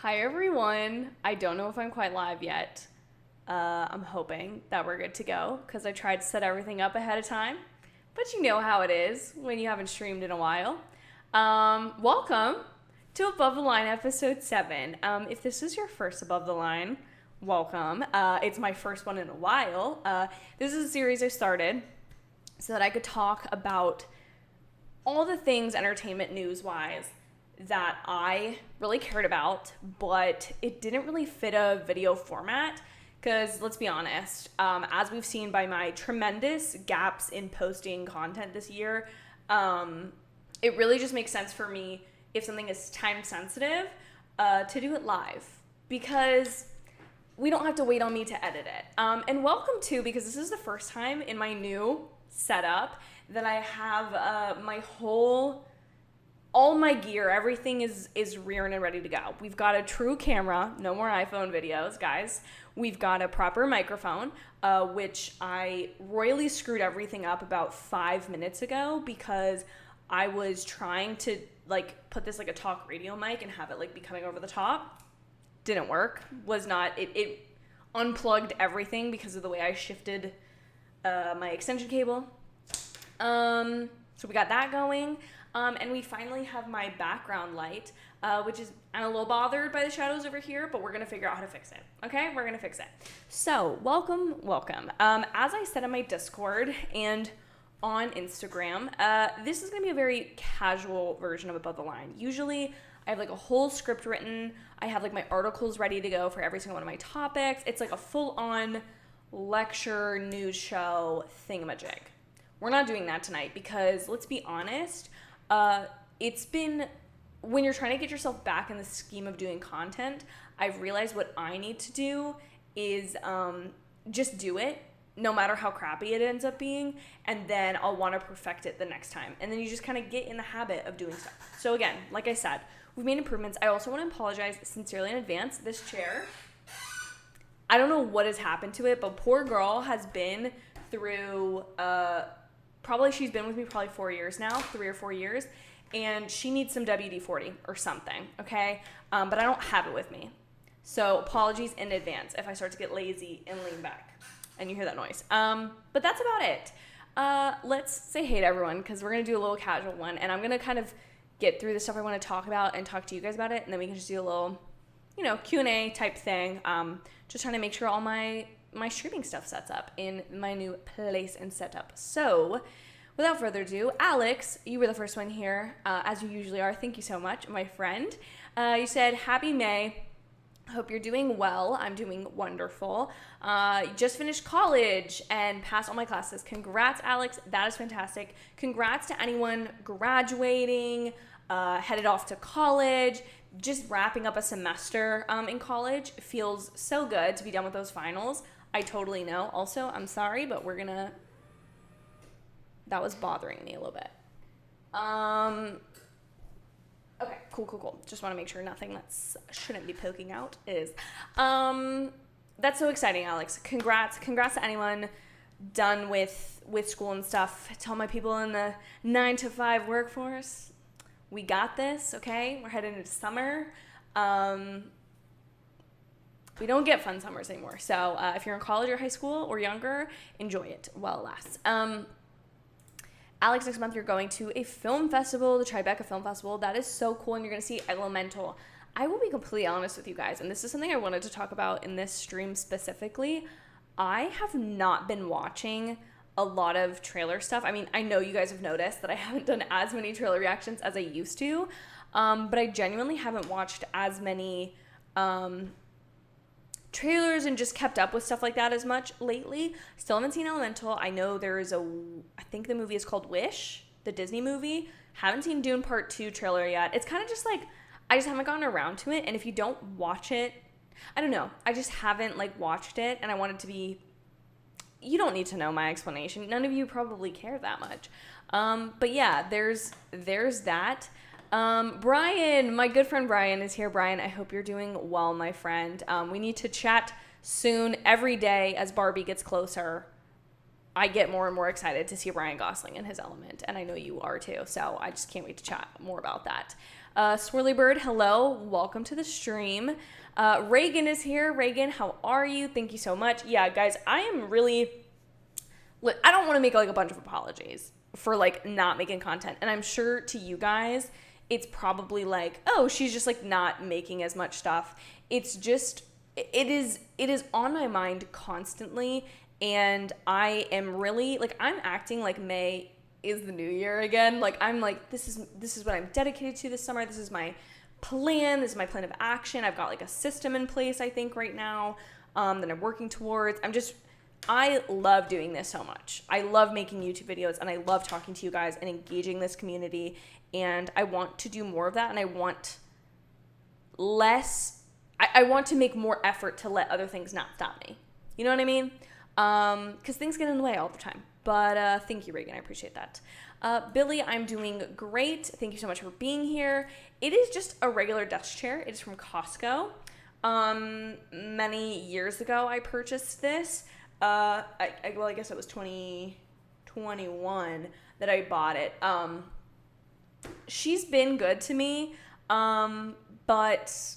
Hi everyone. I don't know if I'm quite live yet. I'm hoping that we're good to go because I tried to set everything up ahead of time. But you know how it is when you haven't streamed in a while. Welcome to Above the Line episode 7. If this is your first Above the Line, welcome. It's my first one in a while. This is a series I started so that I could talk about all the things entertainment news-wise that I really cared about, but it didn't really fit a video format because, let's be honest, as we've seen by my tremendous gaps in posting content this year, it really just makes sense for me if something is time sensitive to do it live because we don't have to wait on me to edit it. And welcome to, because this is the first time in my new setup that I have all my gear, everything is rearing and ready to go. We've got a true camera, no more iPhone videos, guys. We've got a proper microphone, which I royally screwed everything up about 5 minutes ago because I was trying to put this a talk radio mic and have it be coming over the top. Didn't work. It unplugged everything because of the way I shifted my extension cable. So we got that going. And we finally have my background light, which is, I'm a little bothered by the shadows over here, but we're going to figure out how to fix it. Okay? We're going to fix it. So, welcome. As I said on my Discord and on Instagram, this is going to be a very casual version of Above the Line. Usually, I have a whole script written. I have my articles ready to go for every single one of my topics. It's a full-on lecture, news show thingamajig. We're not doing that tonight because, let's be honest, it's been, when you're trying to get yourself back in the scheme of doing content, I've realized what I need to do is just do it, no matter how crappy it ends up being, and then I'll want to perfect it the next time. And then you just kind of get in the habit of doing stuff. So again, like I said, we've made improvements. I also want to apologize sincerely in advance. This chair, I don't know what has happened to it, but poor girl has been through she's been with me probably 4 years now, 3 or 4 years, and she needs some WD-40 or something, okay? But I don't have it with me. So apologies in advance if I start to get lazy and lean back and you hear that noise. But that's about it. Let's say hey to everyone because we're going to do a little casual one, and I'm going to kind of get through the stuff I want to talk about and talk to you guys about it, and then we can just do a little, Q&A type thing. Just trying to make sure all my streaming stuff sets up in my new place and setup. So, without further ado, Alex, you were the first one here, as you usually are. Thank you so much, my friend. You said, Happy May. Hope you're doing well. I'm doing wonderful. Just finished college and passed all my classes. Congrats, Alex. That is fantastic. Congrats to anyone graduating, headed off to college, just wrapping up a semester in college. Feels so good to be done with those finals. I totally know. Also, I'm sorry, but that was bothering me a little bit. Okay, cool. Just want to make sure nothing that shouldn't be poking out is. That's so exciting, Alex. Congrats to anyone done with school and stuff. Tell my people in the 9-to-5 workforce, we got this, okay? We're heading into summer. We don't get fun summers anymore. So if you're in college or high school or younger, enjoy it while it lasts. Alex, next month you're going to a film festival, the Tribeca Film Festival. That is so cool, and you're going to see Elemental. I will be completely honest with you guys, and this is something I wanted to talk about in this stream specifically. I have not been watching a lot of trailer stuff. I mean, I know you guys have noticed that I haven't done as many trailer reactions as I used to, but I genuinely haven't watched as many trailers and just kept up with stuff like that as much lately. Still haven't seen Elemental. I know I think the movie is called Wish, the Disney movie. Haven't seen Dune Part 2 trailer yet. It's kind of just I just haven't gotten around to it, and if you don't watch it, I don't know. I just haven't watched it, and I want it to be, you don't need to know my explanation. None of you probably care that much. But yeah, there's that. Brian, my good friend Brian is here. Brian, I hope you're doing well, my friend. We need to chat soon, every day, as Barbie gets closer. I get more and more excited to see Ryan Gosling in his element, and I know you are too, so I just can't wait to chat more about that. Swirly Bird, hello, welcome to the stream. Reagan is here. Reagan, how are you? Thank you so much. Yeah, guys, I am really, I don't want to make like a bunch of apologies for like not making content, and I'm sure to you guys, it's probably like, oh, she's just like not making as much stuff. It's just, it is on my mind constantly, and I am really, like, I'm acting like May is the new year again. Like, I'm like, this is what I'm dedicated to this summer. This is my plan. This is my plan of action. I've got like a system in place, I think, right now, that I'm working towards. I love doing this so much. I love making YouTube videos, and I love talking to you guys and engaging this community, and I want to do more of that, and I want I want to make more effort to let other things not stop me. You know what I mean? Because things get in the way all the time. But thank you, Reagan. I appreciate that. Billy, I'm doing great. Thank you so much for being here. It is just a regular desk chair. It is from Costco. Many years ago, I purchased this. I guess it was 2021 that I bought it. She's been good to me, but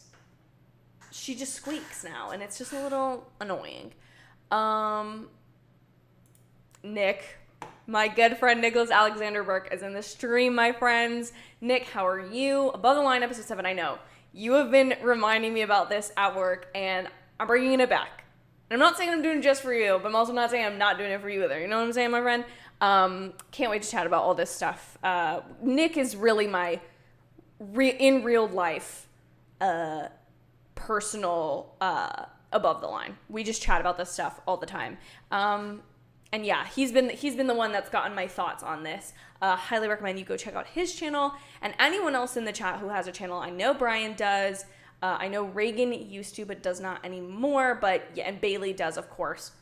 she just squeaks now, and it's just a little annoying. Nick, my good friend Nicholas Alexander Burke is in the stream, my friends. Nick, how are you? Above the Line, episode 7, I know. You have been reminding me about this at work, and I'm bringing it back. And I'm not saying I'm doing it just for you, but I'm also not saying I'm not doing it for you either. You know what I'm saying, my friend? Can't wait to chat about all this stuff. Nick is really my, in real life, personal, above the line. We just chat about this stuff all the time. And yeah, he's been the one that's gotten my thoughts on this. Highly recommend you go check out his channel, and anyone else in the chat who has a channel. I know Brian does. I know Reagan used to, but does not anymore. But yeah, and Bailey does, of course.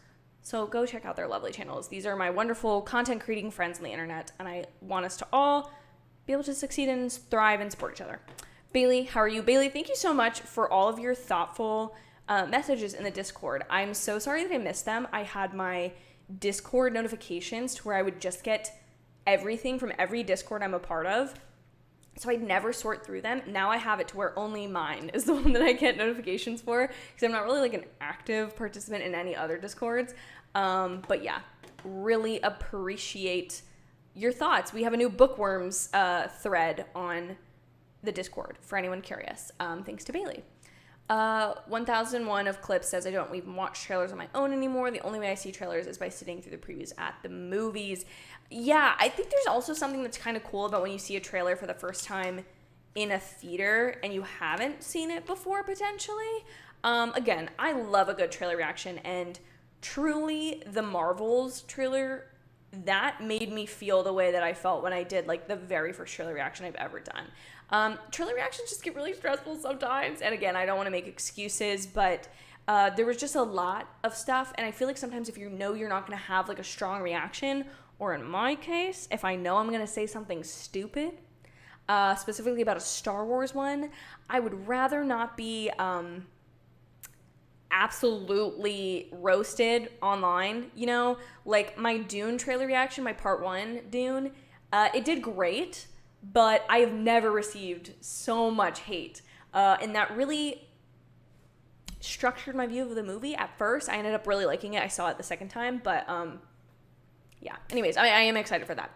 So go check out their lovely channels. These are my wonderful content creating friends on the internet, and I want us to all be able to succeed and thrive and support each other. Bailey, how are you? Bailey, thank you so much for all of your thoughtful messages in the Discord. I'm so sorry that I missed them. I had my Discord notifications to where I would just get everything from every Discord I'm a part of, so I'd never sort through them. Now I have it to where only mine is the one that I get notifications for, because I'm not really like an active participant in any other Discords. But yeah, really appreciate your thoughts. We have a new bookworms thread on the Discord for anyone curious, thanks to Bailey. 1001 of Clips says, I don't even watch trailers on my own anymore. The only way I see trailers is by sitting through the previews at the movies. Yeah, I think there's also something that's kind of cool about when you see a trailer for the first time in a theater and you haven't seen it before, potentially. Again, I love a good trailer reaction, and truly the Marvels trailer, that made me feel the way that I felt when I did like the very first trailer reaction I've ever done. Trailer reactions just get really stressful sometimes. And again, I don't want to make excuses, but there was just a lot of stuff. And I feel like sometimes if you know you're not going to have like a strong reaction, or in my case, if I know I'm going to say something stupid, specifically about a Star Wars one, I would rather not be absolutely roasted online, you know? Like my Dune trailer reaction, my part 1 Dune, it did great, but I have never received so much hate. And that really structured my view of the movie at first. I ended up really liking it. I saw it the second time, but yeah. Anyways, I am excited for that.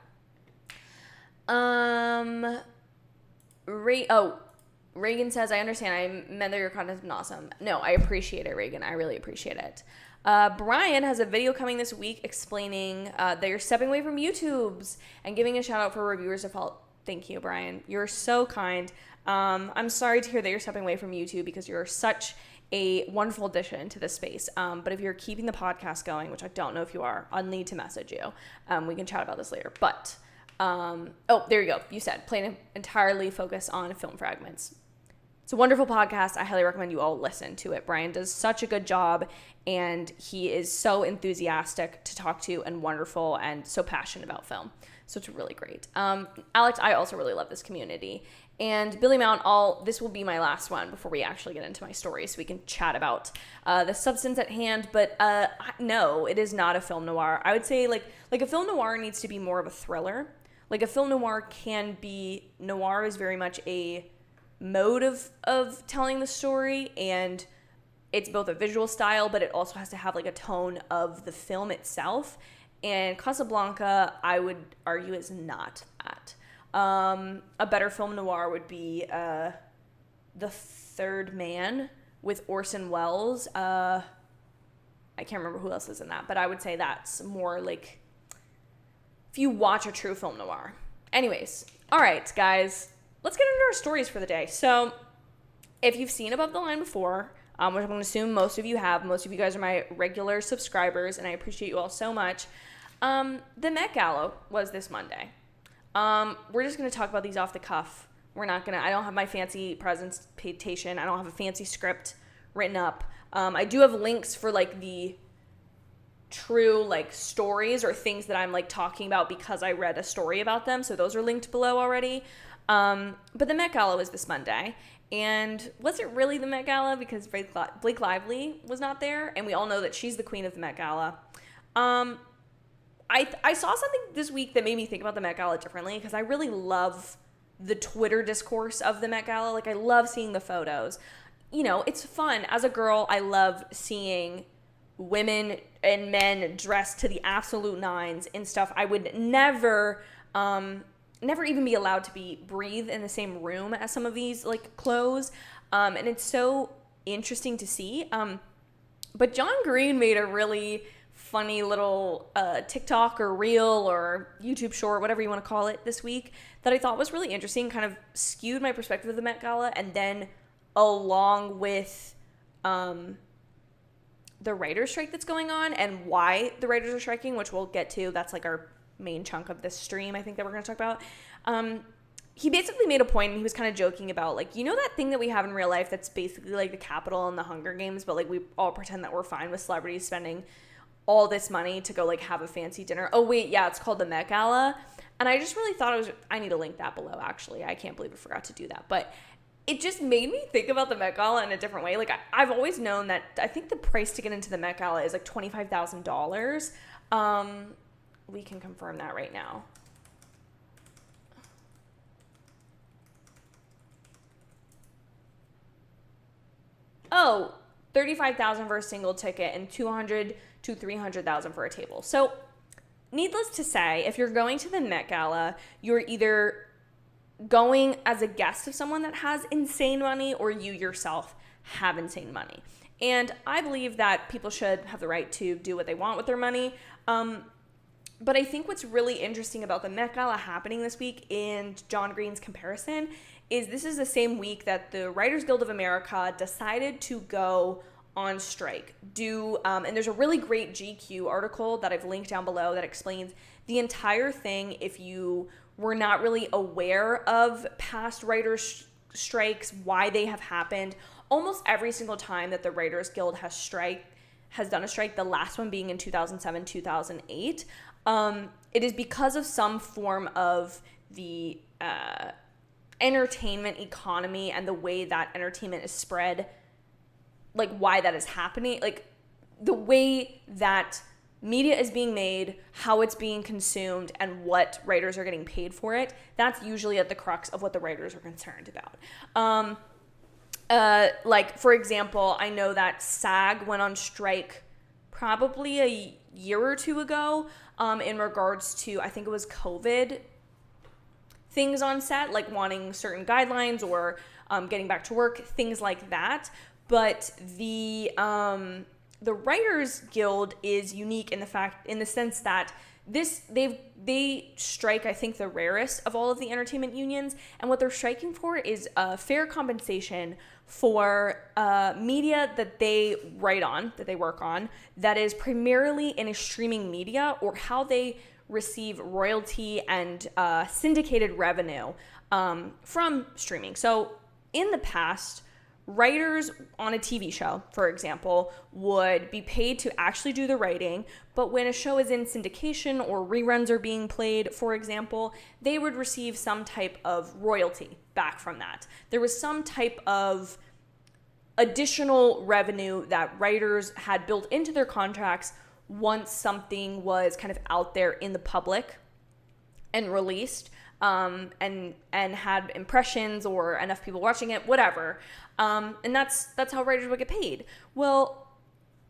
Reagan says, I understand. I meant that your content has been awesome. No, I appreciate it, Reagan. I really appreciate it. Brian has a video coming this week explaining that you're stepping away from YouTube's and giving a shout out for reviewers default. Thank you, Brian. You're so kind. I'm sorry to hear that you're stepping away from YouTube because you're such a wonderful addition to this space. But if you're keeping the podcast going, which I don't know if you are, I'll need to message you. We can chat about this later. But, there you go. You said, plan to entirely focus on film fragments. It's a wonderful podcast. I highly recommend you all listen to it. Brian does such a good job, and he is so enthusiastic to talk to and wonderful and so passionate about film. So it's really great. Alex, I also really love this community. And Billy Mount, this will be my last one before we actually get into my story so we can chat about the substance at hand. But no, it is not a film noir. I would say like a film noir needs to be more of a thriller. Like a film noir noir is very much a mode of telling the story, and it's both a visual style, but it also has to have like a tone of the film itself. And Casablanca, I would argue, is not that. A better film noir would be The Third Man with Orson Welles. I can't remember who else is in that, but I would say that's more like if you watch a true film noir. Anyways, all right, guys, let's get into our stories for the day. So if you've seen Above the Line before, which I'm going to assume most of you have, most of you guys are my regular subscribers, and I appreciate you all so much. The Met Gala was this Monday. We're just going to talk about these off the cuff. I don't have my fancy presentation. I don't have a fancy script written up. I do have links for like the true like stories or things that I'm like talking about because I read a story about them. So those are linked below already. But the Met Gala was this Monday. And was it really the Met Gala? Because Blake Lively was not there. And we all know that she's the queen of the Met Gala. I saw something this week that made me think about the Met Gala differently because I really love the Twitter discourse of the Met Gala. Like, I love seeing the photos. You know, it's fun. As a girl, I love seeing women and men dressed to the absolute nines and stuff. I would never even be allowed to breathe in the same room as some of these, like, clothes. And it's so interesting to see. But John Green made a really funny little TikTok or reel or YouTube short, whatever you want to call it, this week that I thought was really interesting, kind of skewed my perspective of the Met Gala, and then along with the writer's strike that's going on and why the writers are striking, which we'll get to. That's like our main chunk of this stream, I think, that we're going to talk about. He basically made a point, and he was kind of joking about, like, you know that thing that we have in real life that's basically like the Capitol and the Hunger Games, but like we all pretend that we're fine with celebrities spending all this money to go like have a fancy dinner. Oh wait, yeah, it's called the Met Gala. And I just really thought I need to link that below, actually. I can't believe I forgot to do that. But it just made me think about the Met Gala in a different way. Like, I've always known that I think the price to get into the Met Gala is like $25,000. We can confirm that right now. Oh, $35,000 for a single ticket and $200,000 to $300,000 for a table. So, needless to say, if you're going to the Met Gala, you're either going as a guest of someone that has insane money, or you yourself have insane money. And I believe that people should have the right to do what they want with their money. But I think what's really interesting about the Met Gala happening this week and John Green's comparison is this is the same week that the Writers Guild of America decided to go on strike. And there's a really great GQ article that I've linked down below that explains the entire thing if you were not really aware of past writers' strikes, why they have happened. Almost every single time that the Writers Guild has done a strike, the last one being in 2007, 2008, it is because of some form of the entertainment economy and the way that entertainment is spread, like why that is happening, like the way that media is being made, how it's being consumed, and what writers are getting paid for it. That's usually at the crux of what the writers are concerned about. Like, for example, I know that SAG went on strike probably a year or two ago in regards to, I think it was COVID things on set, like wanting certain guidelines or getting back to work, things like that. But the Writers Guild is unique in the sense that they strike, I think, the rarest of all of the entertainment unions, and what they're striking for is fair compensation for media that they write on, that they work on, that is primarily in a streaming media, or how they receive royalty and syndicated revenue from streaming. So in the past, writers on a TV show, for example, would be paid to actually do the writing, but when a show is in syndication or reruns are being played, for example, they would receive some type of royalty back from that. There was some type of additional revenue that writers had built into their contracts once something was kind of out there in the public and released, and had impressions or enough people watching it, whatever. And that's how writers would get paid. Well,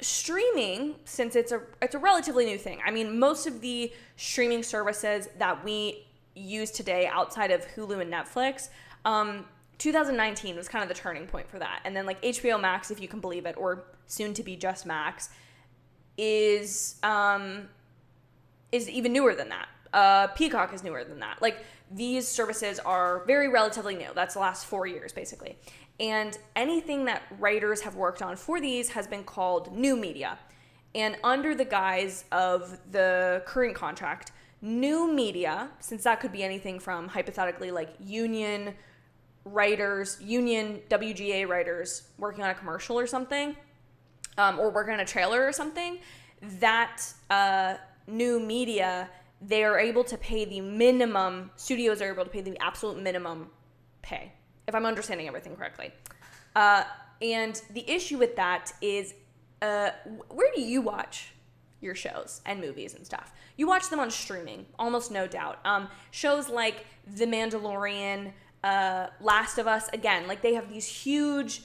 streaming, since it's a relatively new thing. I mean, most of the streaming services that we use today outside of Hulu and Netflix, 2019 was kind of the turning point for that. And then like HBO Max, if you can believe it, or soon to be just Max, is even newer than that. Peacock is newer than that. Like, these services are very relatively new. That's the last 4 years, basically. And anything that writers have worked on for these has been called new media. And under the guise of the current contract, new media, since that could be anything from hypothetically like union WGA writers working on a commercial or something, or working on a trailer or something, that new media, they are able to pay the minimum, studios are able to pay the absolute minimum pay, if I'm understanding everything correctly. And the issue with that is, where do you watch your shows and movies and stuff? You watch them on streaming, almost no doubt. Shows like The Mandalorian, Last of Us, again, like they have these huge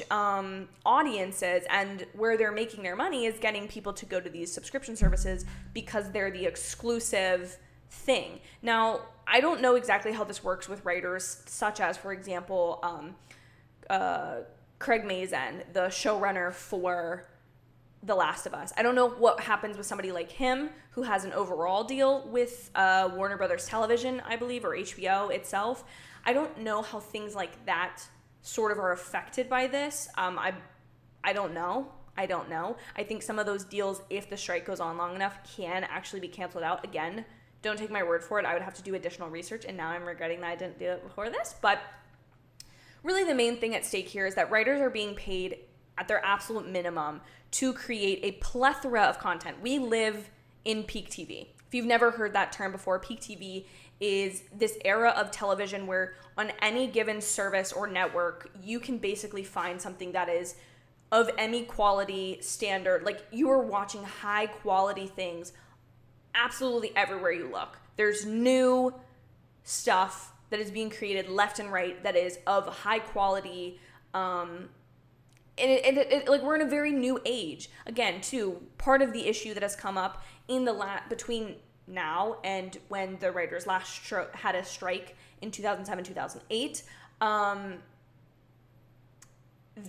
audiences, and where they're making their money is getting people to go to these subscription services because they're the exclusive thing. Now, I don't know exactly how this works with writers, such as, for example, Craig Mazin, the showrunner for The Last of Us. I don't know what happens with somebody like him, who has an overall deal with Warner Brothers Television, I believe, or HBO itself. I don't know how things like that sort of are affected by this. I don't know. I think some of those deals, if the strike goes on long enough, can actually be canceled out. Again, don't take my word for it. I would have to do additional research, and now I'm regretting that I didn't do it before this. But really the main thing at stake here is that writers are being paid at their absolute minimum to create a plethora of content. We live in peak TV. If you've never heard that term before, peak TV is this era of television where on any given service or network, you can basically find something that is of any quality standard. Like, you are watching high quality things absolutely everywhere you look. There's new stuff that is being created left and right that is of high quality. And like, we're in a very new age. Again, too, part of the issue that has come up in between now and when the writers last had a strike in 2007, 2008,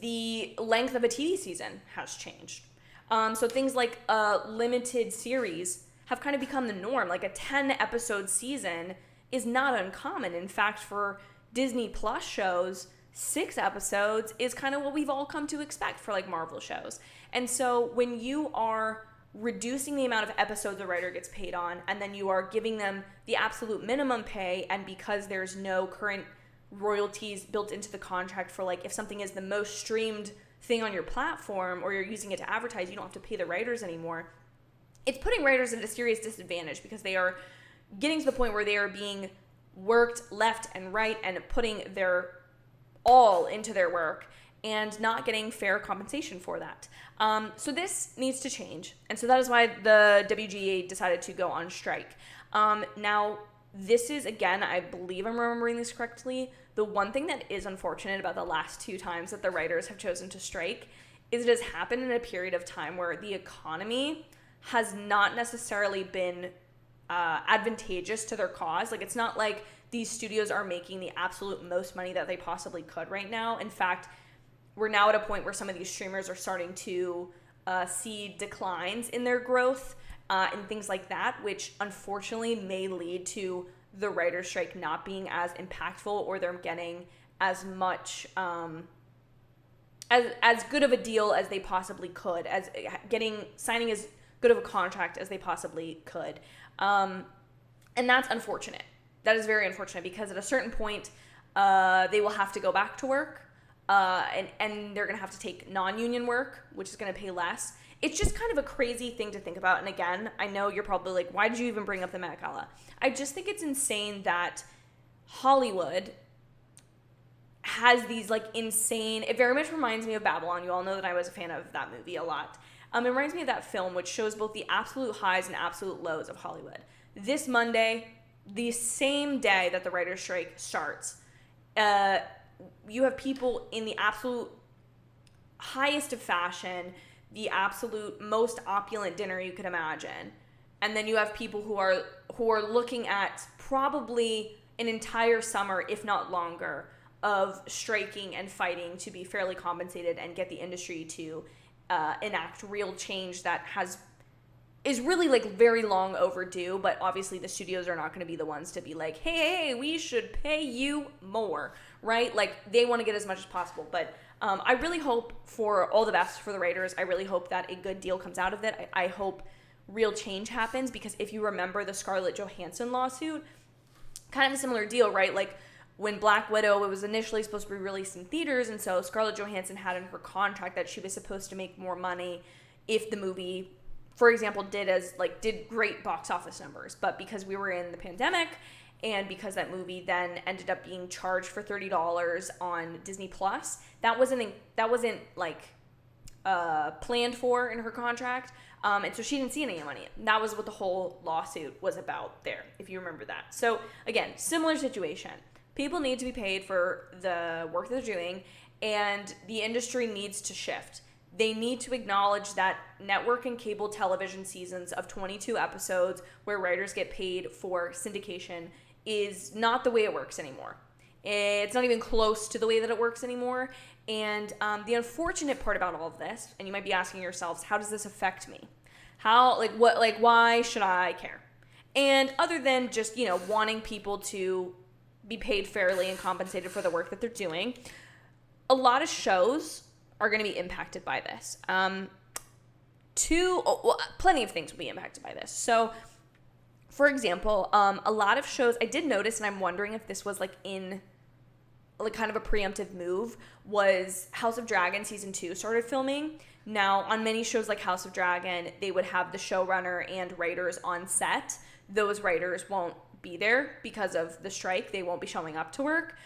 the length of a TV season has changed. So things like a limited series have kind of become the norm. Like, a 10-episode season is not uncommon. In fact, for Disney Plus shows, 6 episodes is kind of what we've all come to expect for like Marvel shows. And so when you are reducing the amount of episodes a writer gets paid on, and then you are giving them the absolute minimum pay, and because there's no current royalties built into the contract for, like, if something is the most streamed thing on your platform or you're using it to advertise, you don't have to pay the writers anymore. It's putting writers at a serious disadvantage because they are getting to the point where they are being worked left and right and putting their all into their work and not getting fair compensation for that. So this needs to change. And so that is why the WGA decided to go on strike. Now, this is, again, I believe I'm remembering this correctly, the one thing that is unfortunate about the last 2 times that the writers have chosen to strike is it has happened in a period of time where the economy has not necessarily been advantageous to their cause. Like, it's not like these studios are making the absolute most money that they possibly could right now. In fact, we're now at a point where some of these streamers are starting to see declines in their growth and things like that, which unfortunately may lead to the writer's strike not being as impactful, or they're getting as much as good of a deal as they possibly could, as signing as good of a contract as they possibly could. And that's unfortunate. That is very unfortunate, because at a certain point, they will have to go back to work. and they're going to have to take non-union work, which is going to pay less. It's just kind of a crazy thing to think about. And again, I know you're probably like, why did you even bring up the Met Gala? I just think it's insane that Hollywood has these like insane, it very much reminds me of Babylon. You all know that I was a fan of that movie a lot. It reminds me of that film, which shows both the absolute highs and absolute lows of Hollywood. This Monday, the same day that the writer's strike starts, you have people in the absolute highest of fashion, the absolute most opulent dinner you could imagine. And then you have people who are looking at probably an entire summer, if not longer, of striking and fighting to be fairly compensated and get the industry to enact real change that is really like very long overdue. But obviously the studios are not going to be the ones to be like, hey, we should pay you more, right? Like they want to get as much as possible. But I really hope for all the best for the writers. I really hope that a good deal comes out of it. I hope real change happens, because if you remember the Scarlett Johansson lawsuit, kind of a similar deal, right? Like when Black Widow, it was initially supposed to be released in theaters, and so Scarlett Johansson had in her contract that she was supposed to make more money if the movie, for example, did great box office numbers. But because we were in the pandemic, and because that movie then ended up being charged for $30 on Disney Plus, that wasn't planned for in her contract. And so she didn't see any money. That was what the whole lawsuit was about there, if you remember that. So again, similar situation. People need to be paid for the work they're doing, and the industry needs to shift. They need to acknowledge that network and cable television seasons of 22 episodes where writers get paid for syndication is not the way it works anymore. It's not even close to the way that it works anymore. And the unfortunate part about all of this, and you might be asking yourselves, how does this affect me? Why should I care? And other than just, wanting people to be paid fairly and compensated for the work that they're doing, a lot of shows are going to be impacted by this. Plenty of things will be impacted by this. So, for example, a lot of shows, I did notice, and I'm wondering if this was kind of a preemptive move, was House of Dragon season 2 started filming. Now, on many shows like House of Dragon, they would have the showrunner and writers on set. Those writers won't be there because of the strike. They won't be showing up to work.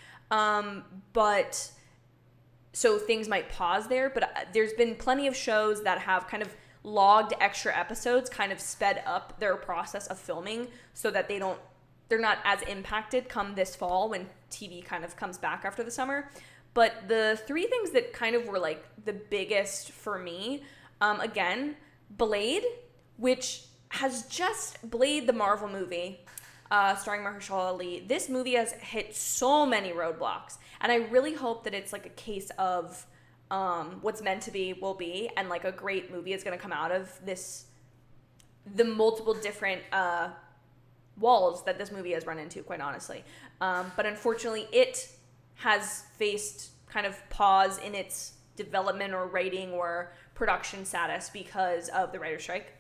So things might pause there, but there's been plenty of shows that have kind of logged extra episodes, kind of sped up their process of filming so that they're not as impacted come this fall when TV kind of comes back after the summer. But the three things that kind of were like the biggest for me, again, Blade, which has just Blade, the Marvel movie, starring Mahershala Ali. This movie has hit so many roadblocks, and I really hope that it's like a case of what's meant to be will be, and like a great movie is going to come out of this, the multiple different walls that this movie has run into, quite honestly. But unfortunately, it has faced kind of pause in its development or writing or production status because of the writer's strike.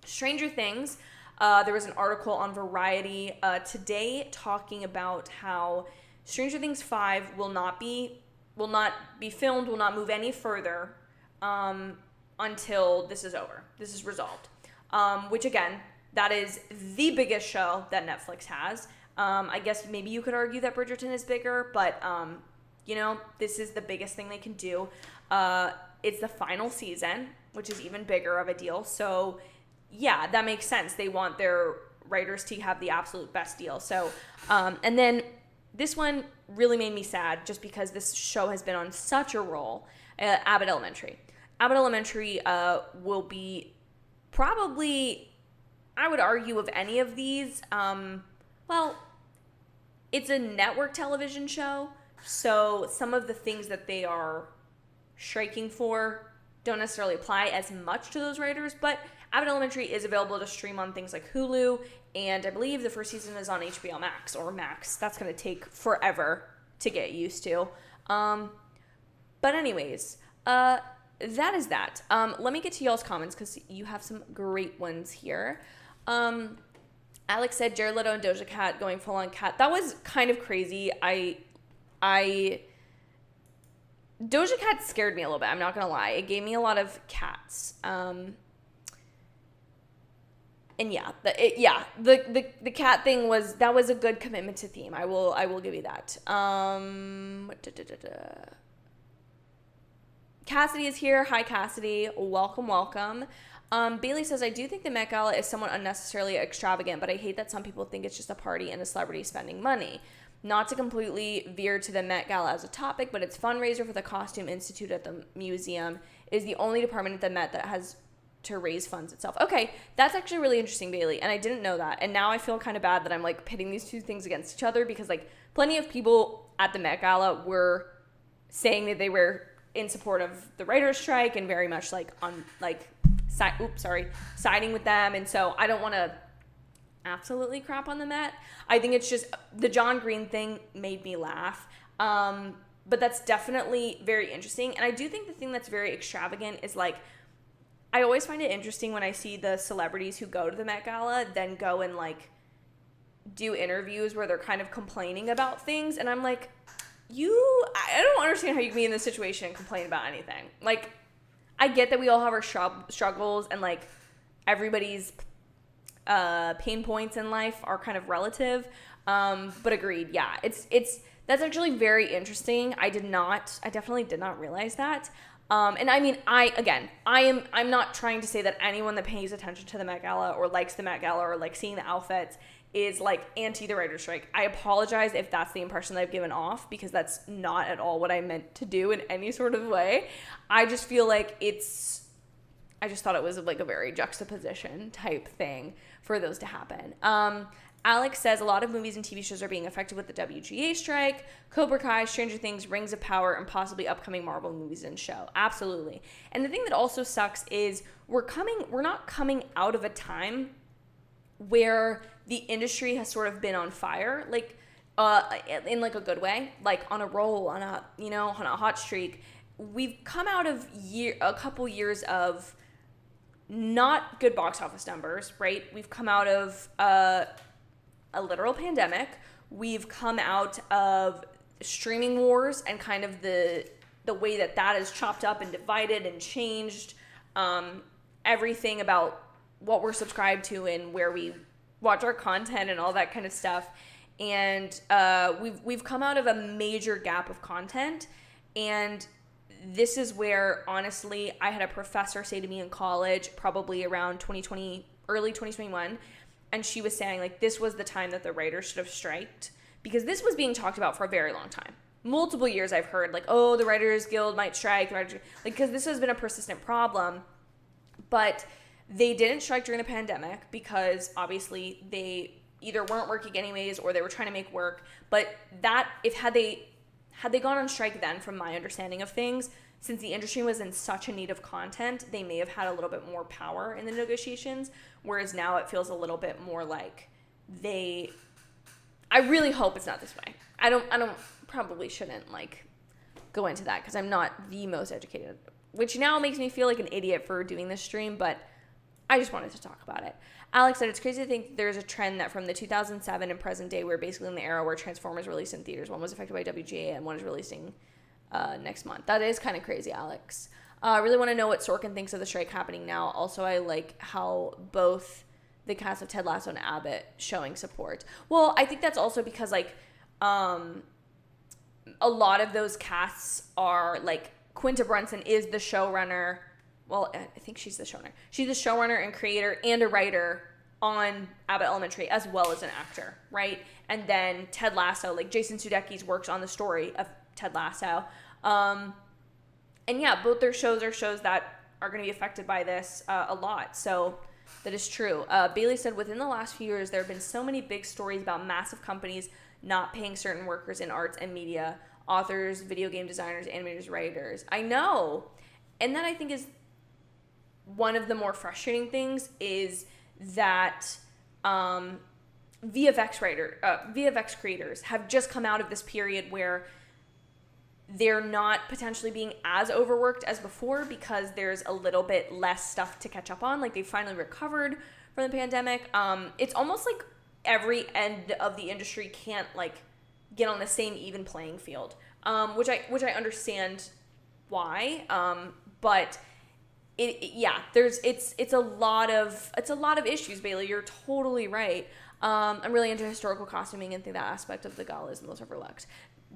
Stranger Things, there was an article on Variety today talking about how Stranger Things 5 will not be filmed, will not move any further until this is over. This is resolved. Which again, that is the biggest show that Netflix has. I guess maybe you could argue that Bridgerton is bigger, but this is the biggest thing they can do. It's the final season, which is even bigger of a deal. So yeah, that makes sense. They want their writers to have the absolute best deal. So, and then this one really made me sad just because this show has been on such a roll. Abbott Elementary. Abbott Elementary will be probably, I would argue, of any of these, it's a network television show, so some of the things that they are striking for don't necessarily apply as much to those writers, but Abbott Elementary is available to stream on things like Hulu, and I believe the first season is on HBO Max, or Max. That's going to take forever to get used to. But anyways, that is that. Let me get to y'all's comments, because you have some great ones here. Alex said Jared Leto and Doja Cat going full on cat. That was kind of crazy. I Doja Cat scared me a little bit. I'm not gonna lie. It gave me a lot of cats. And yeah, the cat thing was a good commitment to theme. I will give you that. Cassidy is here. Hi, Cassidy. Welcome, welcome. Bailey says, I do think the Met Gala is somewhat unnecessarily extravagant, but I hate that some people think it's just a party and a celebrity spending money. Not to completely veer to the Met Gala as a topic, but its fundraiser for the Costume Institute at the museum is the only department at the Met that has to raise funds itself. Okay, that's actually really interesting, Bailey, and I didn't know that. And now I feel kind of bad that I'm like pitting these two things against each other, because like plenty of people at the Met Gala were saying that they were in support of the writer's strike and very much like on like siding with them. And so I don't want to absolutely crap on the Met. I think it's just the John Green thing made me laugh. But that's definitely very interesting. And I do think the thing that's very extravagant is like, I always find it interesting when I see the celebrities who go to the Met Gala then go and like do interviews where they're kind of complaining about things. And I'm like, I don't understand how you can be in this situation and complain about anything. Like, I get that we all have our struggles and like everybody's pain points in life are kind of relative. But agreed. Yeah, that's actually very interesting. I definitely did not realize that. And I mean, I'm not trying to say that anyone that pays attention to the Met Gala or likes the Met Gala or like seeing the outfits is like anti the writer's strike. I apologize if that's the impression that I've given off, because that's not at all what I meant to do in any sort of way. I just feel like I just thought it was like a very juxtaposition type thing for those to happen. Alex says a lot of movies and TV shows are being affected with the WGA strike. Cobra Kai, Stranger Things, Rings of Power, and possibly upcoming Marvel movies and show. Absolutely. And the thing that also sucks is we're not coming out of a time where the industry has sort of been on fire, like in like a good way, like on a roll, on a hot streak. We've come out of a couple years of not good box office numbers, right? We've come out of a literal pandemic. We've come out of streaming wars and kind of the way that is chopped up and divided and changed everything about what we're subscribed to and where we watch our content and all that kind of stuff. And we've come out of a major gap of content. And this is where, honestly, I had a professor say to me in college, probably around 2020, early 2021, and she was saying, like, this was the time that the writers should have striked, because this was being talked about for a very long time. Multiple years I've heard, like, oh, the Writers Guild might strike, because this has been a persistent problem. But they didn't strike during the pandemic because, obviously, they either weren't working anyways or they were trying to make work. But had they gone on strike then, from my understanding of things, since the industry was in such a need of content, they may have had a little bit more power in the negotiations, whereas now it feels a little bit more like I really hope it's not this way. I probably shouldn't like go into that because I'm not the most educated, which now makes me feel like an idiot for doing this stream, but I just wanted to talk about it. Alex said, it's crazy to think there's a trend that from the 2007 and present day, we're basically in the era where Transformers released in theaters. One was affected by WGA and one is releasing next month. That is kind of crazy, Alex. I really want to know what Sorkin thinks of the strike happening now. Also, I like how both the cast of Ted Lasso and Abbott showing support. Well, I think that's also because like a lot of those casts are like Quinta Brunson is the showrunner. Well, I think she's the showrunner. She's the showrunner and creator and a writer on Abbott Elementary, as well as an actor, right? And then Ted Lasso, like Jason Sudeikis works on the story of Ted Lasso. And yeah, both their shows are shows that are going to be affected by this a lot. So that is true. Bailey said, within the last few years, there have been so many big stories about massive companies not paying certain workers in arts and media, authors, video game designers, animators, writers. I know. And that I think is one of the more frustrating things is that VFX creators have just come out of this period where they're not potentially being as overworked as before because there's a little bit less stuff to catch up on. Like, they finally recovered from the pandemic. It's almost like every end of the industry can't like get on the same even playing field, which I understand why. But it's a lot of issues, Bailey. You're totally right. I'm really into historical costuming and think that aspect of the gala is the most overlooked.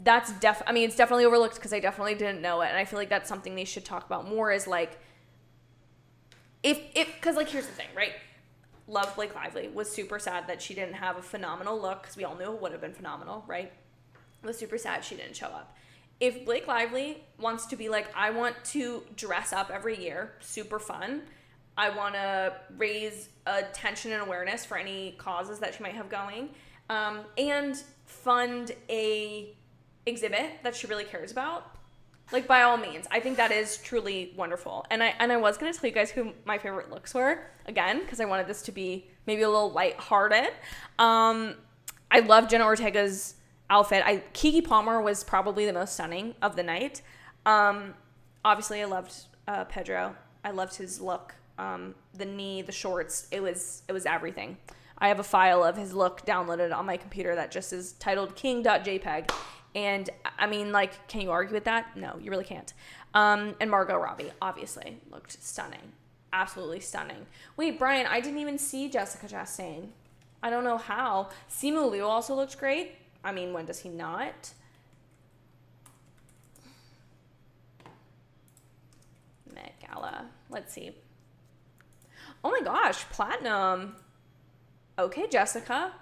It's definitely overlooked because I definitely didn't know it, and I feel like that's something they should talk about more. Is like, because like here's the thing, right? Love Blake Lively. Was super sad that she didn't have a phenomenal look because we all knew it would have been phenomenal, right? Was super sad she didn't show up. If Blake Lively wants to be like, I want to dress up every year, super fun. I want to raise attention and awareness for any causes that she might have going, and fund a exhibit that she really cares about. Like, by all means, I think that is truly wonderful. And I was going to tell you guys who my favorite looks were, again, because I wanted this to be maybe a little lighthearted. I love Jenna Ortega's outfit. Keke Palmer was probably the most stunning of the night. Obviously, I loved Pedro. I loved his look. The knee, the shorts, it was everything. I have a file of his look downloaded on my computer that just is titled king.jpg. And I mean, like, can you argue with that? No, you really can't. And Margot Robbie, obviously, looked stunning. Absolutely stunning. Wait, Brian, I didn't even see Jessica Chastain. I don't know how. Simu Liu also looked great. I mean, when does he not? Met Gala. Let's see. Oh my gosh, platinum. Okay, Jessica.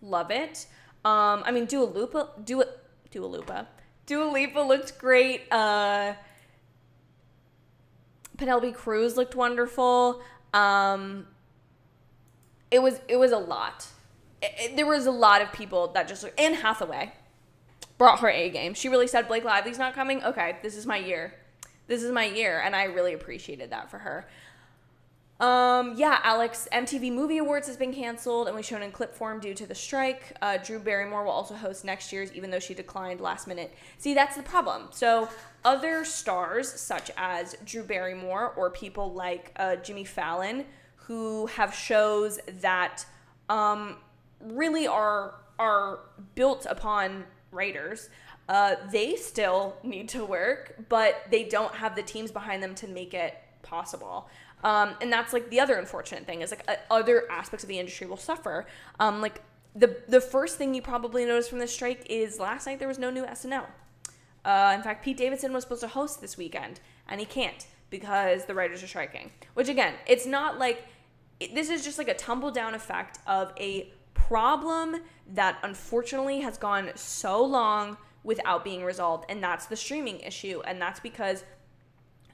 Love it. I mean, Dua Lipa looked great. Penelope Cruz looked wonderful. It was a lot. There was a lot of people that just looked. Anne Hathaway brought her A game. She really said, Blake Lively's not coming. Okay, this is my year. And I really appreciated that for her. Alex, MTV Movie Awards has been canceled and was shown in clip form due to the strike. Drew Barrymore will also host next year's, even though she declined last minute. See, that's the problem. So other stars, such as Drew Barrymore or people like Jimmy Fallon, who have shows that really are built upon writers, they still need to work, but they don't have the teams behind them to make it possible. And that's like the other unfortunate thing is like other aspects of the industry will suffer. Like the first thing you probably noticed from this strike is last night there was no new SNL. In fact, Pete Davidson was supposed to host this weekend and he can't because the writers are striking, which again, it's not like this is just like a tumble down effect of a problem that unfortunately has gone so long without being resolved. And that's the streaming issue. And that's because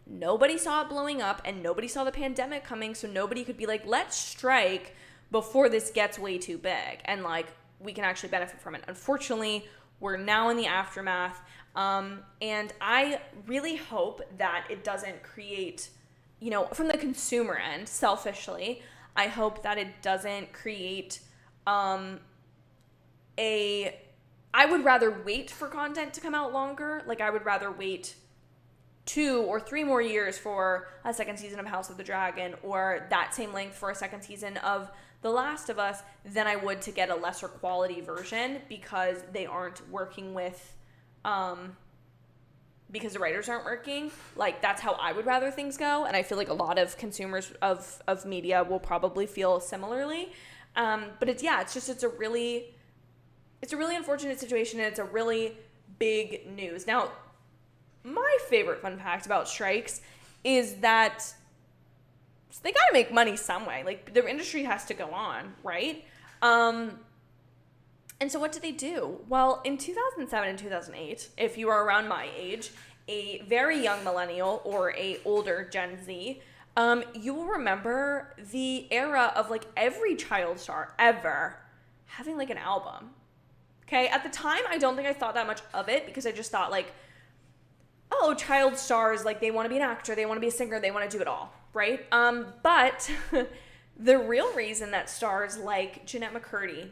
nobody saw it blowing up and nobody saw the pandemic coming, so nobody could be like, let's strike before this gets way too big and like we can actually benefit from it. Unfortunately, we're now in the aftermath, and I really hope that it doesn't create, from the consumer end, selfishly, I hope that it doesn't create I would rather wait for content to come out longer. Like I would rather wait 2 or 3 more years for a second season of House of the Dragon or that same length for a second season of The Last of Us than I would to get a lesser quality version because they aren't working with, because the writers aren't working. Like that's how I would rather things go. And I feel like a lot of consumers of media will probably feel similarly. But it's a really unfortunate situation and it's a really big news. Now, my favorite fun fact about strikes is that they got to make money some way. Like, the industry has to go on, right? And so what did they do? Well, in 2007 and 2008, if you are around my age, a very young millennial or a older Gen Z, you will remember the era of, like, every child star ever having, like, an album. Okay? At the time, I don't think I thought that much of it because I just thought, like, oh, child stars, like, they want to be an actor, they want to be a singer, they want to do it all, right? But the real reason that stars like Jeanette McCurdy,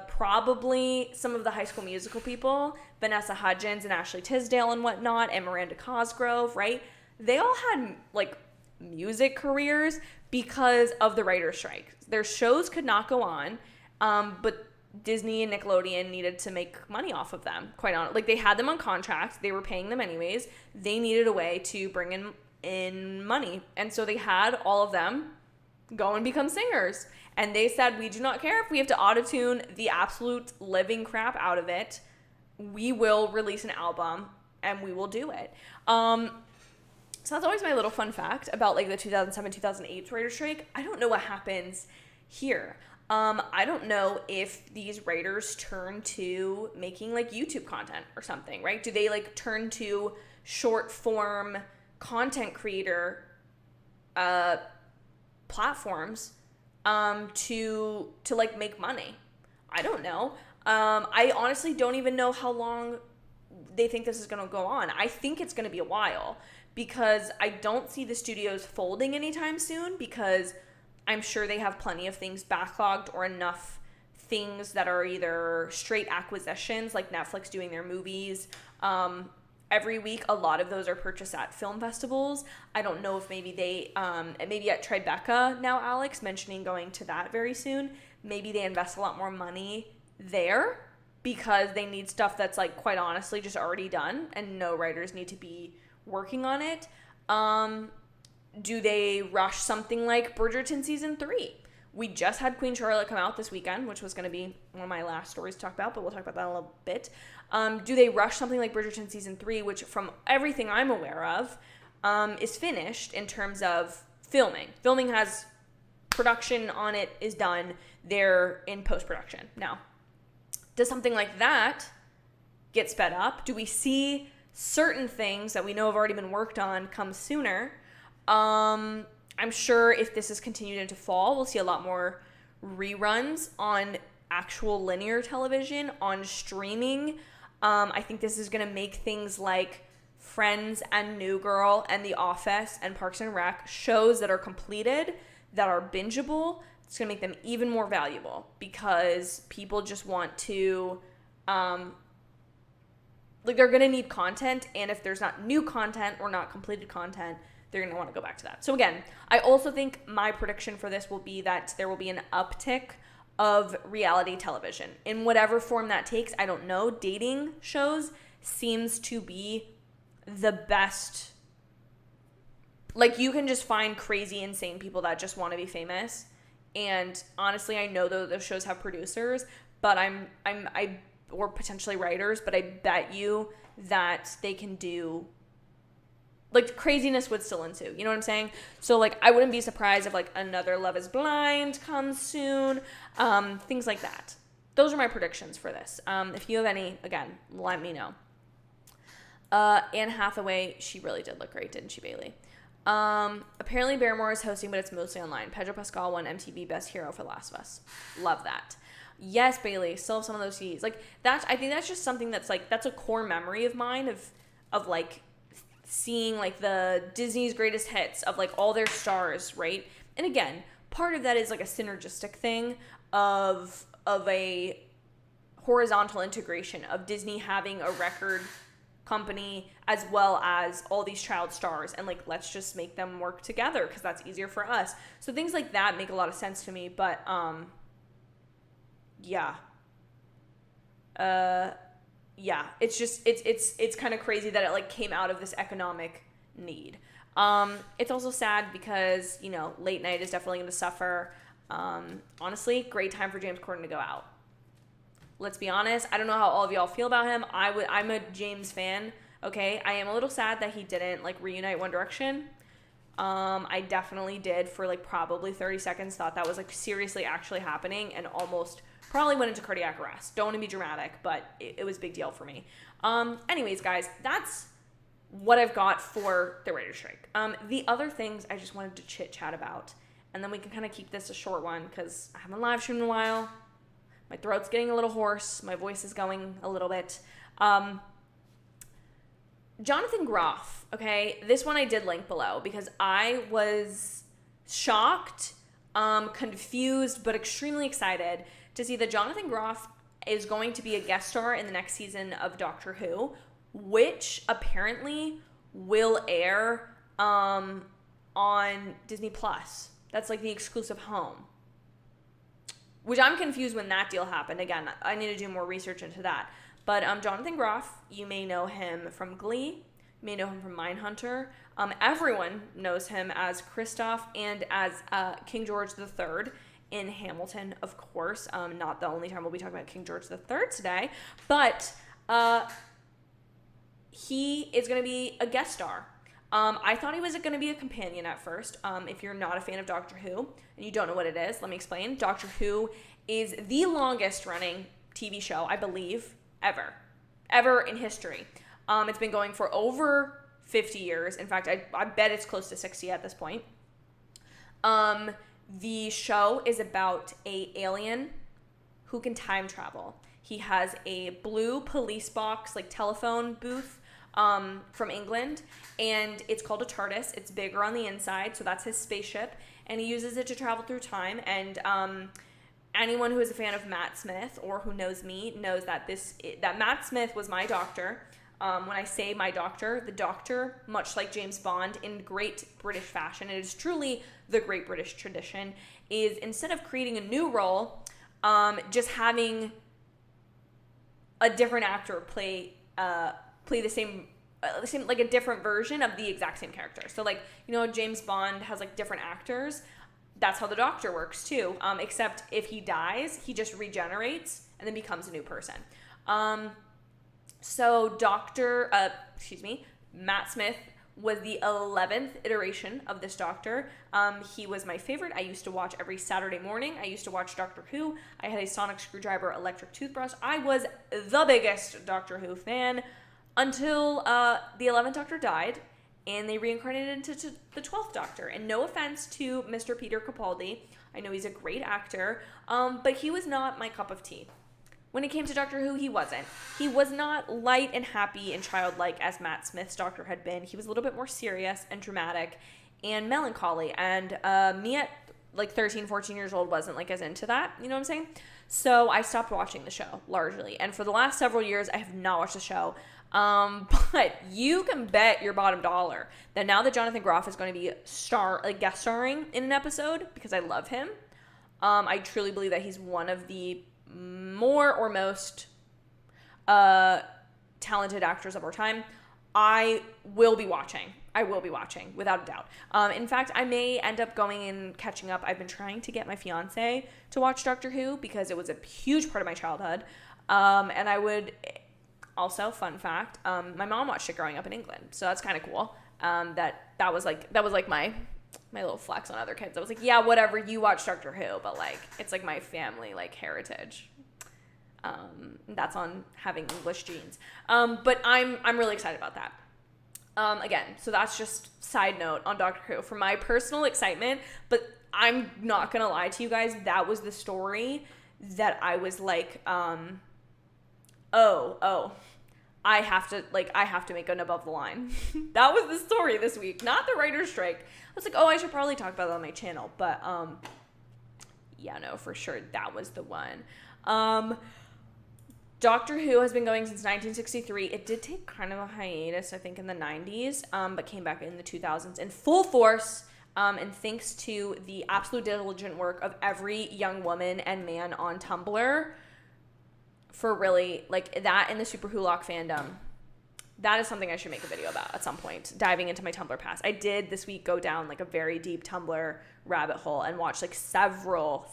probably some of the High School Musical people, Vanessa Hudgens and Ashley Tisdale and whatnot, and Miranda Cosgrove, right? They all had, like, music careers because of the writer's strike. Their shows could not go on, but Disney and Nickelodeon needed to make money off of them, quite honestly. Like, they had them on contract. They were paying them anyways. They needed a way to bring in money. And so they had all of them go and become singers. And they said, we do not care if we have to auto-tune the absolute living crap out of it. We will release an album, and we will do it. So that's always my little fun fact about, like, the 2007-2008 writer's strike. I don't know what happens here. I don't know if these writers turn to making, like, YouTube content or something, right? Do they, like, turn to short form content creator platforms to like make money? I don't know. I honestly don't even know how long they think this is going to go on. I think it's going to be a while, because I don't see the studios folding anytime soon, because I'm sure they have plenty of things backlogged, or enough things that are either straight acquisitions, like Netflix doing their movies. Every week, a lot of those are purchased at film festivals. I don't know if maybe they, maybe at Tribeca now, Alex mentioning going to that very soon, maybe they invest a lot more money there, because they need stuff that's, like, quite honestly just already done, and no writers need to be working on it. Do they rush something like Bridgerton season 3? We just had Queen Charlotte come out this weekend, which was going to be one of my last stories to talk about, but we'll talk about that in a little bit. Do they rush something like Bridgerton season 3, which from everything I'm aware of, is finished in terms of filming. Filming has production on it, is done. They're in post-production. Now, does something like that get sped up? Do we see certain things that we know have already been worked on come sooner? I'm sure if this is continued into fall, we'll see a lot more reruns on actual linear television, on streaming. I think this is going to make things like Friends and New Girl and The Office and Parks and Rec shows that are completed, that are bingeable. It's going to make them even more valuable, because people just want to, like, they're going to need content. And if there's not new content or not completed content, they're going to want to go back to that. So again, I also think my prediction for this will be that there will be an uptick of reality television in whatever form that takes. I don't know. Dating shows seems to be the best. Like, you can just find crazy, insane people that just want to be famous. And honestly, I know that those shows have producers, but or potentially writers, but I bet you that they can do, like, craziness would still ensue. You know what I'm saying? So, like, I wouldn't be surprised if, like, another Love is Blind comes soon. Things like that. Those are my predictions for this. If you have any, again, let me know. Anne Hathaway, she really did look great, didn't she, Bailey? Apparently Barrymore is hosting, but it's mostly online. Pedro Pascal won MTV Best Hero for Last of Us. Love that. Yes, Bailey, still have some of those CDs. Like, that's, I think that's just something that's, like, that's a core memory of mine of like, seeing, like, the Disney's greatest hits of, like, all their stars, right? And again, part of that is, like, a synergistic thing of a horizontal integration of Disney having a record company as well as all these child stars, and, like, let's just make them work together because that's easier for us. So things like that make a lot of sense to me, but yeah, it's just it's kind of crazy that it, like, came out of this economic need. It's also sad because, you know, late night is definitely going to suffer. Honestly, great time for James Corden to go out. Let's be honest. I don't know how all of y'all feel about him. I'm a James fan. Okay. I am a little sad that he didn't, like, reunite One Direction. I definitely did for, like, probably 30 seconds, thought that was, like, seriously actually happening, and almost probably went into cardiac arrest. Don't want to be dramatic, but it was a big deal for me. Anyways, guys, that's what I've got for the writer's strike. The other things I just wanted to chit chat about, and then we can kind of keep this a short one because I haven't live streamed in a while. My throat's getting a little hoarse. My voice is going a little bit. Jonathan Groff, okay? This one I did link below because I was shocked, confused, but extremely excited to see that Jonathan Groff is going to be a guest star in the next season of Doctor Who, which apparently will air on Disney Plus. That's, like, the exclusive home. which I'm confused when that deal happened. Again, I need to do more research into that. But Jonathan Groff, you may know him from Glee. You may know him from Mindhunter. Everyone knows him as Kristoff and as King George III in Hamilton, of course. Not the only time we'll be talking about King George III today. But he is going to be a guest star. I thought he was going to be a companion at first. If you're not a fan of Doctor Who and you don't know what it is, let me explain. Doctor Who is the longest running TV show, I believe, ever in history. It's been going for over 50 years. In fact, I bet it's close to 60 at this point. The show is about a alien who can time travel. He has a blue police box, like telephone booth, from England, and it's called a TARDIS. It's bigger on the inside, so that's his spaceship, and he uses it to travel through time. And anyone who is a fan of Matt Smith or who knows me knows that that Matt Smith was my doctor. When I say my doctor, the doctor, much like James Bond in great British fashion, it is truly the great British tradition, is instead of creating a new role, just having a different actor play the same, like a different version of the exact same character. So like, James Bond has like different actors. That's how the Doctor works too. Except if he dies, he just regenerates and then becomes a new person. So Matt Smith was the 11th iteration of this Doctor. He was my favorite. I used to watch every Saturday morning. I used to watch Doctor Who. I had a sonic screwdriver electric toothbrush. I was the biggest Doctor Who fan until the 11th Doctor died and they reincarnated into the 12th Doctor. And no offense to Mr. Peter Capaldi. I know he's a great actor, but he was not my cup of tea. When it came to Doctor Who, he wasn't. He was not light and happy and childlike as Matt Smith's Doctor had been. He was a little bit more serious and dramatic and melancholy. And me at like 13, 14 years old wasn't like as into that. You know what I'm saying? So I stopped watching the show largely. And for the last several years, I have not watched the show. But you can bet your bottom dollar that now that Jonathan Groff is going to be guest starring in an episode, because I love him, I truly believe that he's one of the more or most talented actors of our time. I will be watching without a doubt. In fact, I may end up going and catching up. I've been trying to get my fiance to watch Doctor Who because it was a huge part of my childhood. And I would also, fun fact, my mom watched it growing up in England, so that's kind of cool. That was like my little flex on other kids. I was like, yeah, whatever, you watch Doctor Who, but like it's like my family like heritage. That's on having English genes. But I'm really excited about that. Again, so that's just side note on Doctor Who for my personal excitement, but I'm not gonna lie to you guys, that was the story that I was like, I have to make an above the line. That was the story this week, not the writer's strike. I was like, I should probably talk about that on my channel, but yeah, no, for sure, that was the one. Doctor Who has been going since 1963. It did take kind of a hiatus, I think, in the 90s, but came back in the 2000s in full force, and thanks to the absolute diligent work of every young woman and man on Tumblr, for really, like, that and the Super Hulock fandom. That is something I should make a video about at some point, diving into my Tumblr past. I did this week go down, like, a very deep Tumblr rabbit hole and watch, like, several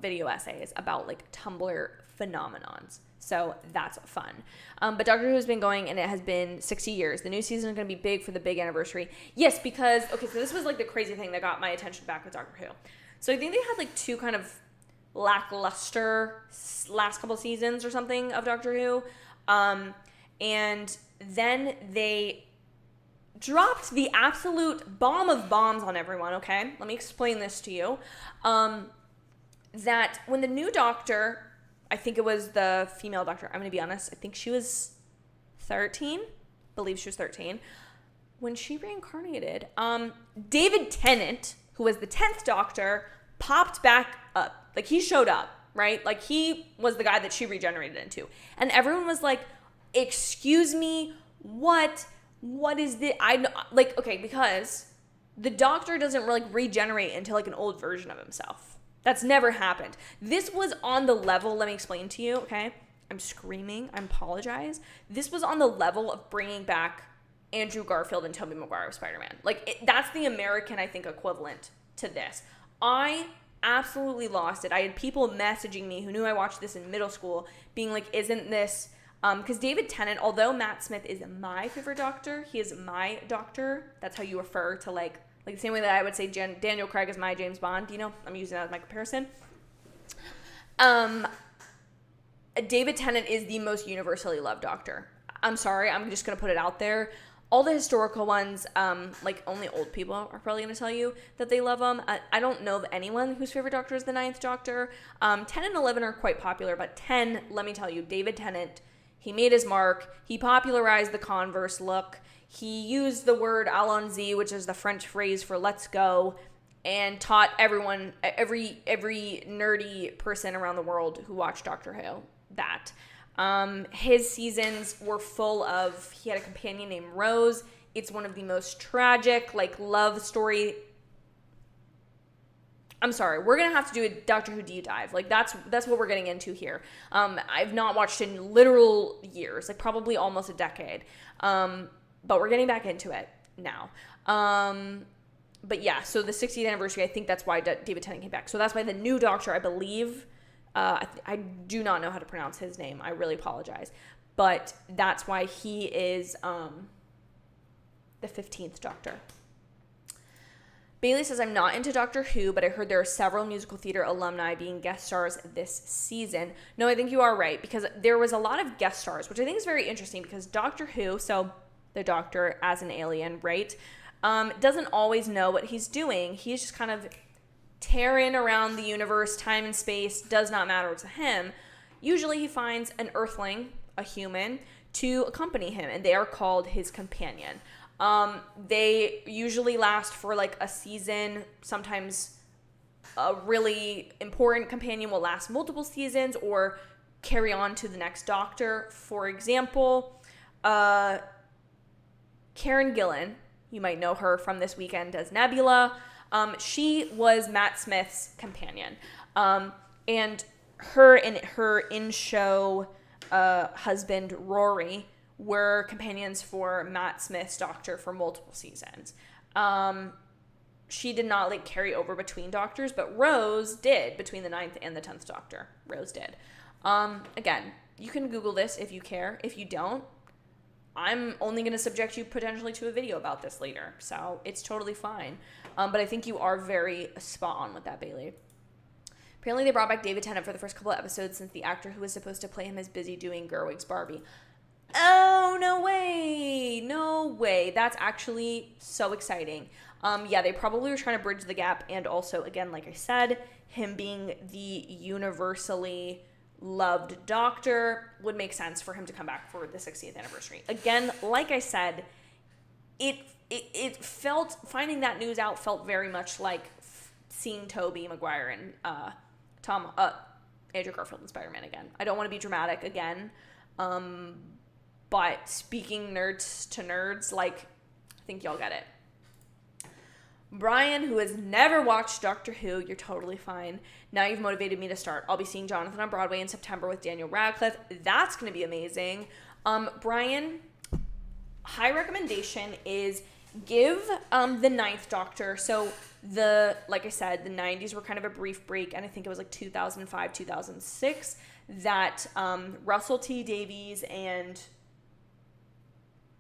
video essays about, like, Tumblr phenomenons. So that's fun. But Doctor Who has been going, and it has been 60 years. The new season is going to be big for the big anniversary. Yes, because, okay, so this was, like, the crazy thing that got my attention back with Doctor Who. So I think they had, like, two kind of lackluster last couple seasons or something of Doctor Who, and then they dropped the absolute bomb of bombs on everyone. Okay, let me explain this to you. That when the new Doctor, I think it was the female Doctor, I'm gonna be honest, I think she was 13, believe she was 13, when she reincarnated, David Tennant, who was the 10th Doctor, popped back up. Like, he showed up, right? Like, he was the guy that she regenerated into. And everyone was like, excuse me, what is this? Okay, because the Doctor doesn't like regenerate into like an old version of himself. That's never happened. This was on the level, let me explain to you, okay? I'm screaming, I apologize. This was on the level of bringing back Andrew Garfield and Tobey Maguire Spider-Man. Like, that's the American, I think, equivalent to this. I absolutely lost it. I had people messaging me who knew I watched this in middle school being like, isn't this... Because David Tennant, although Matt Smith is my favorite Doctor, he is my Doctor. That's how you refer to, like the same way that I would say Daniel Craig is my James Bond. You know, I'm using that as my comparison. David Tennant is the most universally loved Doctor. I'm sorry, I'm just going to put it out there. All the historical ones, like only old people are probably going to tell you that they love them. I don't know of anyone whose favorite Doctor is the 9th Doctor. 10 and 11 are quite popular, but 10, let me tell you, David Tennant, he made his mark. He popularized the Converse look. He used the word allons-y, which is the French phrase for let's go, and taught everyone, every nerdy person around the world who watched Doctor Who that. His seasons were full of, he had a companion named Rose. It's one of the most tragic, like, love story. I'm sorry, we're going to have to do a Doctor Who deep dive. Like, that's what we're getting into here. I've not watched in literal years, like probably almost a decade. But we're getting back into it now. But yeah, so the 60th anniversary, I think that's why David Tennant came back. So that's why the new Doctor, I believe, I do not know how to pronounce his name. I really apologize. But that's why he is the 15th Doctor. Bailey says, I'm not into Doctor Who, but I heard there are several musical theater alumni being guest stars this season. No, I think you are right, because there was a lot of guest stars, which I think is very interesting, because Doctor Who, so the Doctor as an alien, right, doesn't always know what he's doing. He's just kind of tearing around the universe, time and space, does not matter to him. Usually he finds an earthling, a human, to accompany him, and they are called his companion. They usually last for like a season. Sometimes a really important companion will last multiple seasons or carry on to the next Doctor. For example, Karen Gillan, you might know her from This Weekend as Nebula. She was Matt Smith's companion. And her and her in-show husband, Rory, were companions for Matt Smith's Doctor for multiple seasons. She did not like carry over between Doctors, but Rose did between the 9th and the 10th Doctor. Rose did. Again, you can Google this if you care. If you don't, I'm only going to subject you potentially to a video about this later. So it's totally fine. But I think you are very spot on with that, Bailey. Apparently they brought back David Tennant for the first couple of episodes since the actor who was supposed to play him is busy doing Gerwig's Barbie. Oh, no way. No way. That's actually so exciting. Yeah, they probably were trying to bridge the gap. And also, again, like I said, him being the universally loved Doctor would make sense for him to come back for the 60th anniversary. Again, like I said, it felt, finding that news out felt very much like seeing Tobey Maguire and Andrew Garfield and Spider-Man again. I don't want to be dramatic again. But speaking nerds to nerds, like, I think y'all get it. Brian, who has never watched Doctor Who, you're totally fine. Now you've motivated me to start. I'll be seeing Jonathan on Broadway in September with Daniel Radcliffe. That's going to be amazing. Brian, high recommendation is give the 9th Doctor. So like I said, the 90s were kind of a brief break, and I think it was like 2005, 2006, that Russell T. Davies and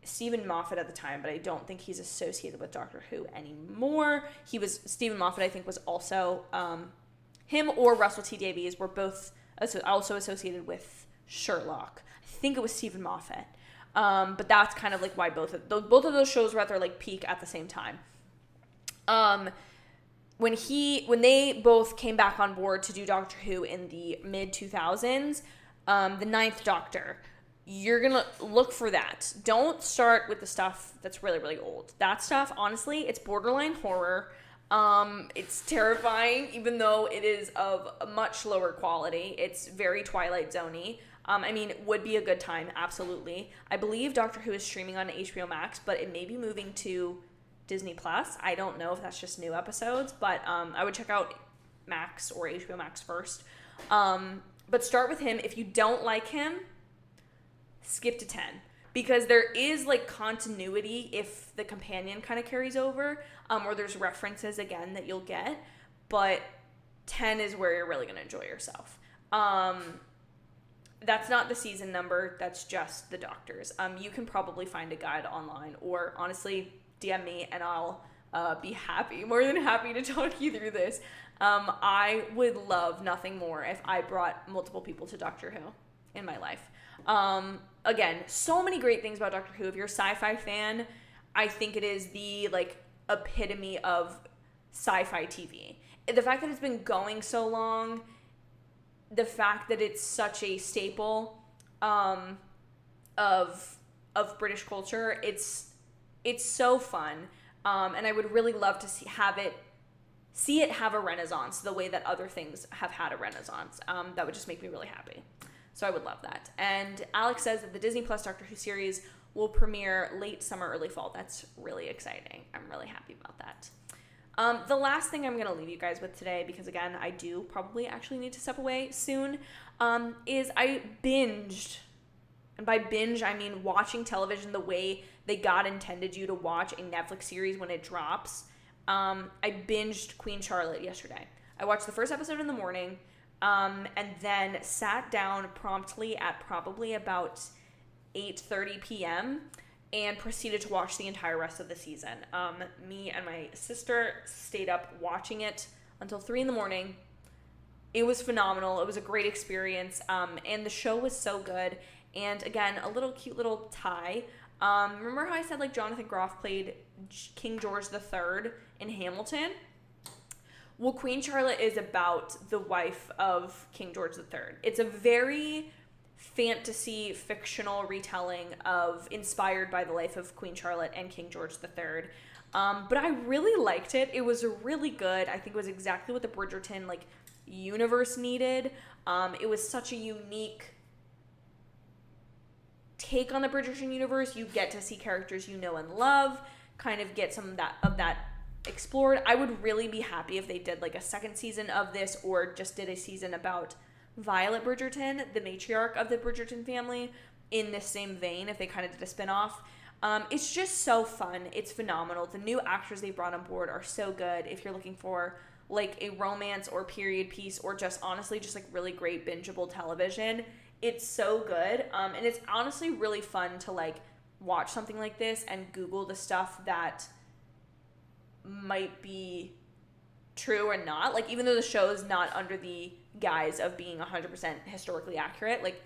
Stephen Moffat at the time, but I don't think he's associated with Doctor Who anymore. Stephen Moffat, I think, was also, him or Russell T. Davies were both also associated with Sherlock. I think it was Stephen Moffat. But that's kind of like why both of those shows were at their like peak at the same time. When they both came back on board to do Doctor Who in the mid 2000s, the 9th Doctor, you're going to look for that. Don't start with the stuff that's really, really old. That stuff, honestly, it's borderline horror. It's terrifying, even though it is of a much lower quality. It's very Twilight Zone-y. I mean, it would be a good time, absolutely. I believe Doctor Who is streaming on HBO Max, but it may be moving to Disney Plus. I don't know if that's just new episodes, but I would check out Max or HBO Max first. But start with him. If you don't like him, skip to 10. Because there is like continuity if the companion kind of carries over, or there's references again that you'll get. But 10 is where you're really going to enjoy yourself. That's not the season number. That's just the doctors. You can probably find a guide online, or honestly, DM me and I'll be more than happy to talk you through this. I would love nothing more if I brought multiple people to Doctor Who in my life. Again, so many great things about Doctor Who. If you're a sci-fi fan, I think it is the like epitome of sci-fi TV. The fact that it's been going so long, the fact that it's such a staple of British culture, it's so fun, and I would really love to see it have a renaissance the way that other things have had a renaissance. That would just make me really happy. So I would love that. And Alex says that the Disney Plus Doctor Who series will premiere late summer, early fall. That's really exciting. I'm really happy about that. The last thing I'm going to leave you guys with today, because again, I do probably actually need to step away soon, is I binged. And by binge, I mean watching television the way that God intended you to watch a Netflix series when it drops. I binged Queen Charlotte yesterday. I watched the first episode in the morning, and then sat down promptly at probably about 8:30 p.m., and proceeded to watch the entire rest of the season. Me and my sister stayed up watching it until 3 a.m. It was phenomenal. It was a great experience. And the show was so good. And again, a cute little tie. Remember how I said like Jonathan Groff played King George III in Hamilton? Well, Queen Charlotte is about the wife of King George III. It's a very fantasy fictional retelling inspired by the life of Queen Charlotte and King George III. But I really liked it. It was really good. I think it was exactly what the Bridgerton universe needed. It was such a unique take on the Bridgerton universe. You get to see characters you know and love, kind of get some of that explored. I would really be happy if they did a second season of this, or just did a season about Violet Bridgerton, the matriarch of the Bridgerton family, in this same vein, if they kind of did a spin-off. It's just so fun. It's phenomenal. The new actors they brought on board are so good. If you're looking for a romance or period piece, or just honestly just really great bingeable television, it's so good. And it's honestly really fun to watch something like this and Google the stuff that might be true or not. Even though the show is not under the guise of being 100% historically accurate,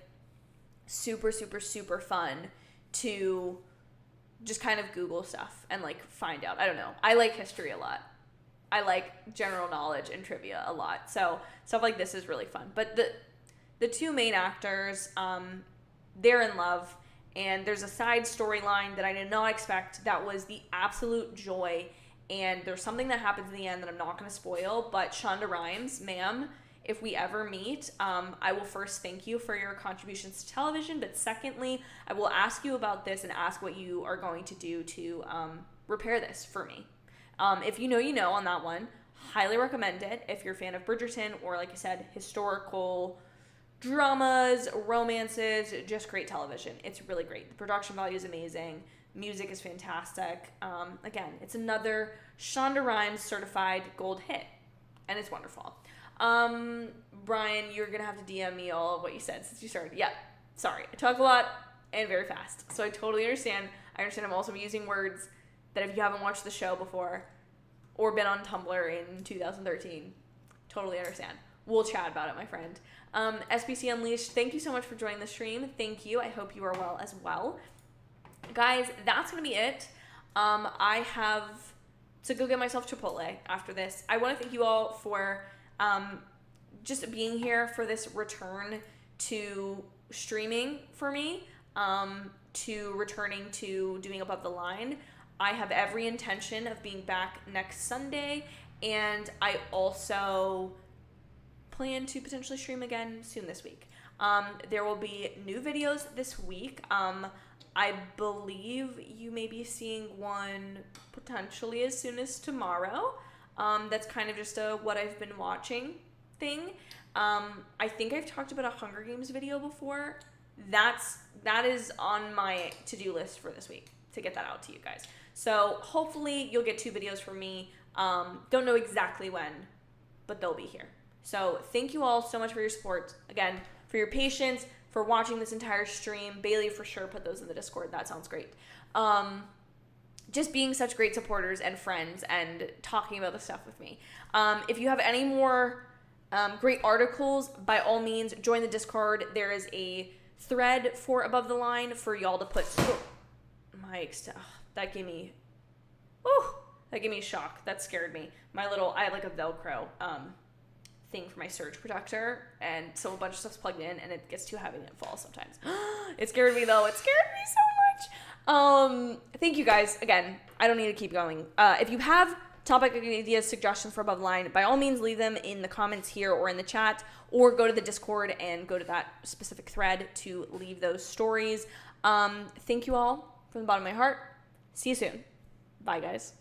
super, super, super fun to just kind of Google stuff and find out. I don't know. I like history a lot. I like general knowledge and trivia a lot. So stuff like this is really fun. But the two main actors, they're in love, and there's a side storyline that I did not expect that was the absolute joy. And there's something that happens in the end that I'm not going to spoil, but Shonda Rhimes, ma'am, if we ever meet, I will first thank you for your contributions to television, but secondly, I will ask you about this and ask what you are going to do to repair this for me. If you know on that one, highly recommend it. If you're a fan of Bridgerton, or like I said, historical dramas, romances, just great television. It's really great. The production value is amazing. Music is fantastic. Again, it's another Shonda Rhimes certified gold hit, and it's wonderful. Brian, you're going to have to DM me all of what you said since you started. Yeah, sorry. I talk a lot and very fast, so I totally understand. I understand I'm also using words that if you haven't watched the show before or been on Tumblr in 2013, totally understand. We'll chat about it, my friend. SBC Unleashed, thank you so much for joining the stream. Thank you. I hope you are well as well. Guys, that's going to be it. I have to go get myself Chipotle after this. I want to thank you all for just being here for this return to streaming for me, to returning to doing Above the Line. I have every intention of being back next Sunday, and I also plan to potentially stream again soon this week. There will be new videos this week. I believe you may be seeing one potentially as soon as tomorrow. That's kind of just a what I've been watching thing. I think I've talked about a Hunger Games video before. That is on my to-do list for this week to get that out to you guys. So hopefully you'll get 2 videos from me. Don't know exactly when, but they'll be here. So thank you all so much for your support. Again, for your patience, for watching this entire stream. Bailey, for sure, put those in the Discord. That sounds great. Just being such great supporters and friends and talking about the stuff with me. If you have any more great articles, by all means, join the Discord. There is a thread for Above the Line for y'all to put... that gave me a shock. That scared me. I have like a Velcro thing for my surge protector, and so a bunch of stuff's plugged in and it gets too heavy and it falls sometimes. It scared me though. It scared me so much. Thank you guys. Again, I don't need to keep going. If you have topic ideas, suggestions for Above the Line, by all means leave them in the comments here or in the chat, or go to the Discord and go to that specific thread to leave those stories. Thank you all from the bottom of my heart. See you soon. Bye, guys.